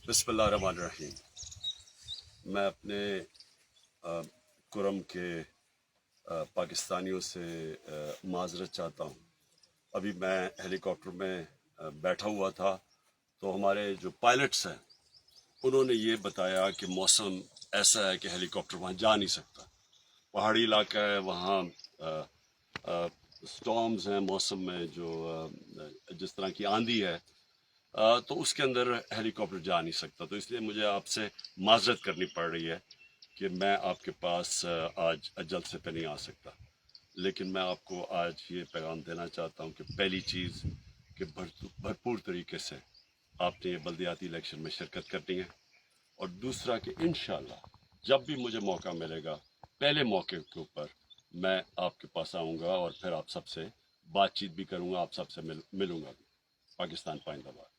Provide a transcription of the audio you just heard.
بسم اللہ الرحمن الرحیم۔ میں اپنے کرم کے پاکستانیوں سے معذرت چاہتا ہوں۔ ابھی میں ہیلی کاپٹر میں بیٹھا ہوا تھا تو ہمارے جو پائلٹس ہیں انہوں نے یہ بتایا کہ موسم ایسا ہے کہ ہیلی کاپٹر وہاں جا نہیں سکتا، پہاڑی علاقہ ہے، وہاں سٹارمز ہیں، موسم میں جو جس طرح کی آندھی ہے تو اس کے اندر ہیلی کاپٹر جا نہیں سکتا۔ تو اس لیے مجھے آپ سے معذرت کرنی پڑ رہی ہے کہ میں آپ کے پاس آج جلسے پہ نہیں آ سکتا، لیکن میں آپ کو آج یہ پیغام دینا چاہتا ہوں کہ پہلی چیز کہ بھرپور طریقے سے آپ نے یہ بلدیاتی الیکشن میں شرکت کرنی ہے، اور دوسرا کہ انشاءاللہ جب بھی مجھے موقع ملے گا پہلے موقع کے اوپر میں آپ کے پاس آؤں گا اور پھر آپ سب سے بات چیت بھی کروں گا، آپ سب سے ملوں گا بھی۔ پاکستان پائندہ باد۔